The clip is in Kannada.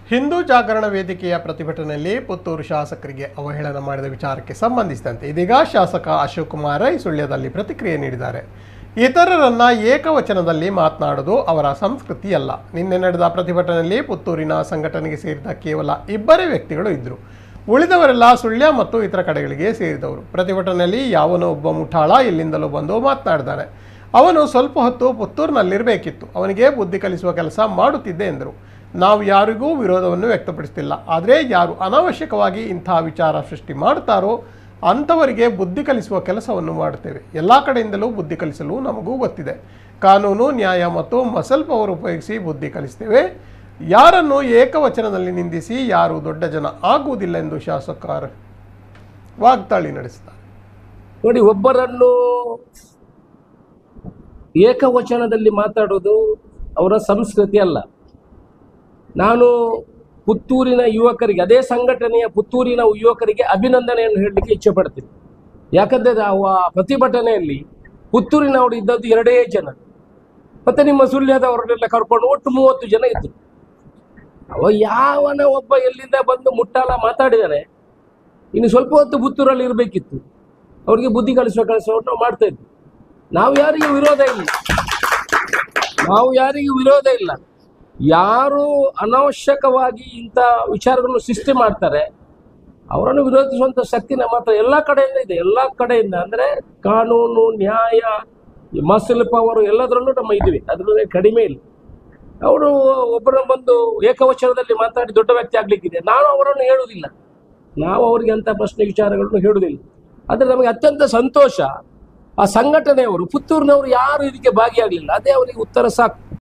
ಹಿಂದೂ ಜಾಗರಣ ವೇದಿಕೆಯ ಪ್ರತಿಭಟನೆಯಲ್ಲಿ ಪುತ್ತೂರು ಶಾಸಕರಿಗೆ ಅವಹೇಳನ ಮಾಡಿದ ವಿಚಾರಕ್ಕೆ ಸಂಬಂಧಿಸಿದಂತೆ ಇದೀಗ ಶಾಸಕ ಅಶೋಕ್ ಕುಮಾರ್ ರೈ ಸುಳ್ಯದಲ್ಲಿ ಪ್ರತಿಕ್ರಿಯೆ ನೀಡಿದ್ದಾರೆ. ಇತರರನ್ನ ಏಕವಚನದಲ್ಲಿ ಮಾತನಾಡುವುದು ಅವರ ಸಂಸ್ಕೃತಿಯಲ್ಲ. ನಿನ್ನೆ ನಡೆದ ಪ್ರತಿಭಟನೆಯಲ್ಲಿ ಪುತ್ತೂರಿನ ಸಂಘಟನೆಗೆ ಸೇರಿದ ಕೇವಲ ಇಬ್ಬರೇ ವ್ಯಕ್ತಿಗಳು ಇದ್ದರು. ಉಳಿದವರೆಲ್ಲ ಸುಳ್ಯ ಮತ್ತು ಇತರ ಕಡೆಗಳಿಗೆ ಸೇರಿದವರು. ಪ್ರತಿಭಟನೆಯಲ್ಲಿ ಯಾವನೋ ಒಬ್ಬ ಮುಠಾಳ ಎಲ್ಲಿಂದಲೂ ಬಂದು ಮಾತನಾಡಿದ್ದಾನೆ. ಅವನು ಸ್ವಲ್ಪ ಹೊತ್ತು ಪುತ್ತೂರಿನಲ್ಲಿರಬೇಕಿತ್ತು. ಅವನಿಗೆ ಬುದ್ಧಿ ಕಲಿಸುವ ಕೆಲಸ ಮಾಡುತ್ತಿದ್ದೆ ಎಂದರು. ನಾವು ಯಾರಿಗೂ ವಿರೋಧವನ್ನು ವ್ಯಕ್ತಪಡಿಸ್ತಿಲ್ಲ. ಆದರೆ ಯಾರು ಅನಾವಶ್ಯಕವಾಗಿ ಇಂತಹ ವಿಚಾರ ಸೃಷ್ಟಿ ಮಾಡುತ್ತಾರೋ ಅಂಥವರಿಗೆ ಬುದ್ಧಿ ಕಲಿಸುವ ಕೆಲಸವನ್ನು ಮಾಡುತ್ತೇವೆ. ಎಲ್ಲ ಕಡೆಯಿಂದಲೂ ಬುದ್ಧಿ ಕಲಿಸಲು ನಮಗೂ ಗೊತ್ತಿದೆ. ಕಾನೂನು, ನ್ಯಾಯ ಮತ್ತು ಮಸಲ್ ಪವರ್ ಉಪಯೋಗಿಸಿ ಬುದ್ಧಿ ಕಲಿಸ್ತೇವೆ. ಯಾರನ್ನು ಏಕವಚನದಲ್ಲಿ ನಿಂದಿಸಿ ಯಾರು ದೊಡ್ಡ ಜನ ಆಗುವುದಿಲ್ಲ ಎಂದು ಶಾಸಕರು ವಾಗ್ದಾಳಿ ನಡೆಸಿದ್ದಾರೆ. ನೋಡಿ, ಒಬ್ಬರನ್ನು ಏಕವಚನದಲ್ಲಿ ಮಾತಾಡೋದು ಅವರ ಸಂಸ್ಕೃತಿ ಅಲ್ಲ. ನಾನು ಪುತ್ತೂರಿನ ಯುವಕರಿಗೆ, ಅದೇ ಸಂಘಟನೆಯ ಪುತ್ತೂರಿನ ಯುವಕರಿಗೆ ಅಭಿನಂದನೆಯನ್ನು ಹೇಳಲಿಕ್ಕೆ ಇಚ್ಛೆ ಪಡ್ತೀನಿ. ಯಾಕಂದರೆ ಆ ಪ್ರತಿಭಟನೆಯಲ್ಲಿ ಪುತ್ತೂರಿನವರು ಇದ್ದದ್ದು 2 ಜನ, ಮತ್ತೆ ನಿಮ್ಮ ಸುಳ್ಯದವರನ್ನೆಲ್ಲ ಕರ್ಕೊಂಡು ಒಟ್ಟು 30 ಜನ ಇದ್ದರು. ಯಾವನ ಒಬ್ಬ ಎಲ್ಲಿಂದ ಬಂದು ಮುಟ್ಟಾಲ ಮಾತಾಡಿದರೆ ಇನ್ನು ಸ್ವಲ್ಪ ಹೊತ್ತು ಪುತ್ತೂರಲ್ಲಿ ಇರಬೇಕಿತ್ತು. ಅವರಿಗೆ ಬುದ್ಧಿ ಕಲಿಸುವ ಕೆಲಸವನ್ನು ಮಾಡ್ತಾ ಇದ್ವಿ. ನಾವು ಯಾರಿಗೂ ವಿರೋಧ ಇಲ್ಲ. ಯಾರು ಅನಾವಶ್ಯಕವಾಗಿ ಇಂಥ ವಿಚಾರಗಳನ್ನು ಸೃಷ್ಟಿ ಮಾಡ್ತಾರೆ ಅವರನ್ನು ವಿರೋಧಿಸುವಂಥ ಶಕ್ತಿ ನಮ್ಮ ಹತ್ರ ಎಲ್ಲ ಕಡೆಯಿಂದ ಇದೆ. ಎಲ್ಲ ಕಡೆಯಿಂದ ಅಂದರೆ ಕಾನೂನು, ನ್ಯಾಯ, ಮಸಲ್ ಪವರು ಎಲ್ಲದರಲ್ಲೂ ನಮ್ಮ ಇದ್ವಿ, ಅದರಲ್ಲಿ ಕಡಿಮೆ ಇಲ್ಲ. ಅವರು ಒಬ್ಬರನ್ನು ಬಂದು ಏಕವಚನದಲ್ಲಿ ಮಾತಾಡಿ ದೊಡ್ಡ ವ್ಯಕ್ತಿ ಆಗ್ಲಿಕ್ಕಿದೆ. ನಾನು ಅವರನ್ನು ಹೇಳುವುದಿಲ್ಲ, ನಾವು ಅವರಿಗೆ ಅಂಥ ಪ್ರಶ್ನೆ ವಿಚಾರಗಳನ್ನು ಹೇಳುವುದಿಲ್ಲ. ಆದರೆ ನಮಗೆ ಅತ್ಯಂತ ಸಂತೋಷ, ಆ ಸಂಘಟನೆಯವರು, ಪುತ್ತೂರಿನವರು ಯಾರು ಇದಕ್ಕೆ ಭಾಗಿಯಾಗಲಿಲ್ಲ. ಅದೇ ಅವರಿಗೆ ಉತ್ತರ ಸಾಕು.